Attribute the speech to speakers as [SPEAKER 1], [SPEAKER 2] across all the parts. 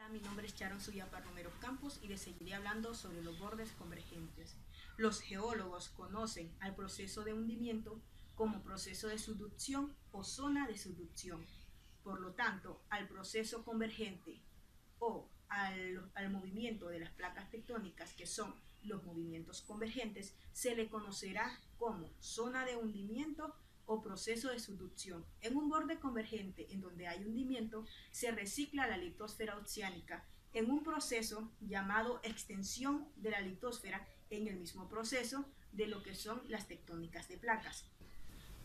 [SPEAKER 1] Hola, mi nombre es Sharon Suyapa Romero Campos y les seguiré hablando sobre los bordes convergentes. Los geólogos conocen al proceso de hundimiento como proceso de subducción o zona de subducción. Por lo tanto, al proceso convergente o al movimiento de las placas tectónicas, que son los movimientos convergentes, se le conocerá como zona de hundimiento o proceso de subducción. En un borde convergente en donde hay hundimiento, se recicla la litosfera oceánica en un proceso llamado extensión de la litosfera, en el mismo proceso de lo que son las tectónicas de placas.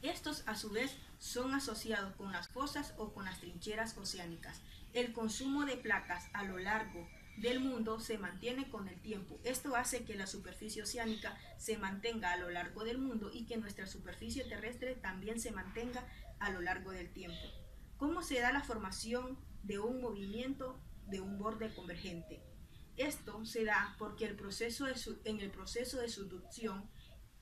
[SPEAKER 1] Estos, a su vez, son asociados con las fosas o con las trincheras oceánicas. El consumo de placas a lo largo del mundo se mantiene con el tiempo. Esto hace que la superficie oceánica se mantenga a lo largo del mundo y que nuestra superficie terrestre también se mantenga a lo largo del tiempo. ¿Cómo se da la formación de un movimiento de un borde convergente? Esto se da porque en el proceso de subducción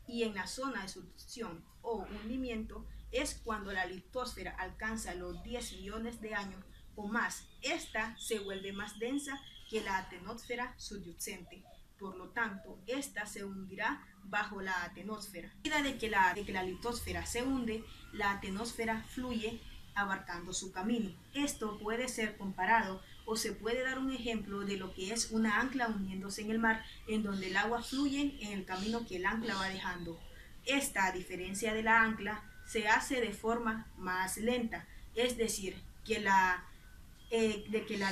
[SPEAKER 1] y en la zona de subducción o hundimiento es cuando la litosfera alcanza los 10 millones de años o más. Esta se vuelve más densa que la atenosfera subyacente. Por lo tanto, esta se hundirá bajo la atenosfera. A medida de que la litosfera se hunde, la atenosfera fluye abarcando su camino. Esto puede ser comparado o se puede dar un ejemplo de lo que es una ancla hundiéndose en el mar, en donde el agua fluye en el camino que el ancla va dejando. Esta, a diferencia de la ancla, se hace de forma más lenta, es decir, que la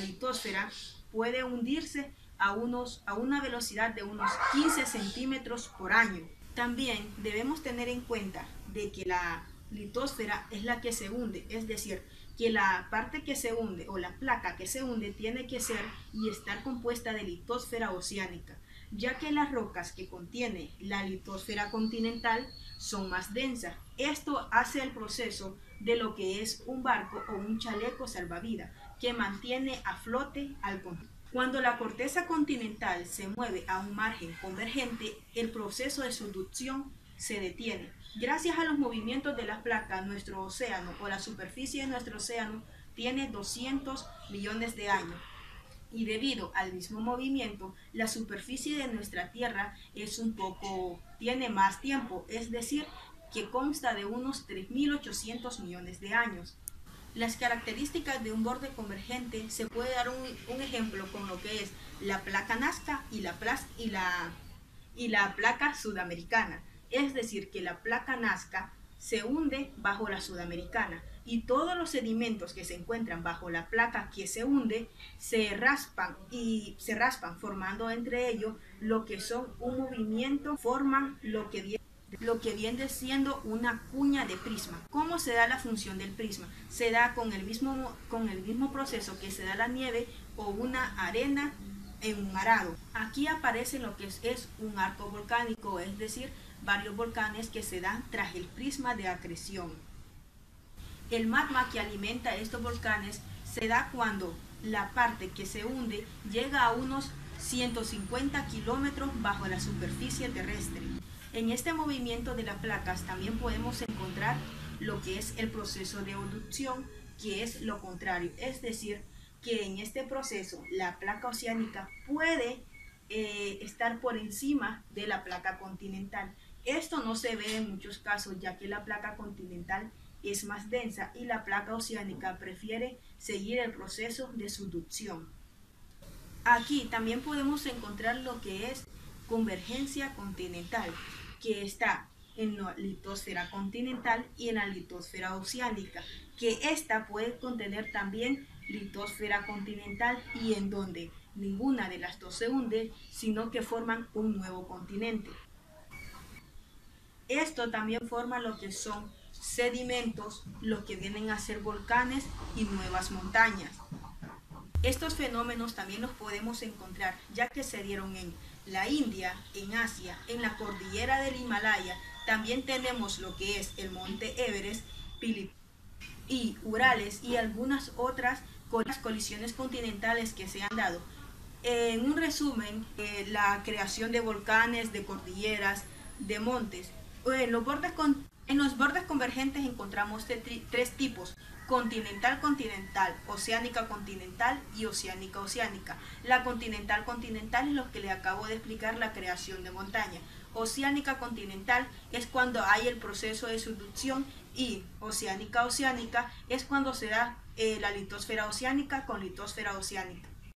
[SPEAKER 1] litosfera puede hundirse a una velocidad de unos 15 centímetros por año. También debemos tener en cuenta de que la litosfera es la que se hunde, es decir, que la parte que se hunde o la placa que se hunde tiene que ser y estar compuesta de litosfera oceánica, ya que las rocas que contiene la litosfera continental son más densas. Esto hace el proceso de lo que es un barco o un chaleco salvavidas que mantiene a flote al continente. Cuando la corteza continental se mueve a un margen convergente, el proceso de subducción se detiene. Gracias a los movimientos de las placas, nuestro océano o la superficie de nuestro océano tiene 200 millones de años. Y debido al mismo movimiento, la superficie de nuestra Tierra tiene más tiempo, es decir, que consta de unos 3.800 millones de años. Las características de un borde convergente se puede dar un ejemplo con lo que es la placa Nazca y la placa sudamericana. Es decir, que la placa Nazca se hunde bajo la sudamericana y todos los sedimentos que se encuentran bajo la placa que se hunde se raspan formando entre ellos lo que son un movimiento, forman lo que viene siendo una cuña de prisma. ¿Cómo se da la función del prisma? Se da con el mismo proceso que se da la nieve o una arena en un arado. Aquí aparece lo que es un arco volcánico, es decir, varios volcanes que se dan tras el prisma de acreción. El magma que alimenta estos volcanes se da cuando la parte que se hunde llega a unos 150 kilómetros bajo la superficie terrestre. En este movimiento de las placas también podemos encontrar lo que es el proceso de abducción, que es lo contrario, es decir, que en este proceso la placa oceánica puede estar por encima de la placa continental. Esto no se ve en muchos casos, ya que la placa continental es más densa y la placa oceánica prefiere seguir el proceso de subducción. Aquí también podemos encontrar lo que es convergencia continental, que está en la litosfera continental y en la litosfera oceánica, que esta puede contener también litosfera continental y en donde ninguna de las dos se hunde, sino que forman un nuevo continente. Esto también forma lo que son sedimentos, lo que vienen a ser volcanes y nuevas montañas. Estos fenómenos también los podemos encontrar ya que se dieron en la India, en Asia, en la cordillera del Himalaya. También tenemos lo que es el monte Everest y Urales y algunas otras colisiones continentales que se han dado. En un resumen, la creación de volcanes, de cordilleras, de montes. Los bordes En los bordes convergentes encontramos tres tipos: continental-continental, oceánica-continental y oceánica-oceánica. La continental-continental es lo que le acabo de explicar, la creación de montaña. Oceánica-continental es cuando hay el proceso de subducción, y oceánica-oceánica es cuando se da la litosfera oceánica con litosfera oceánica.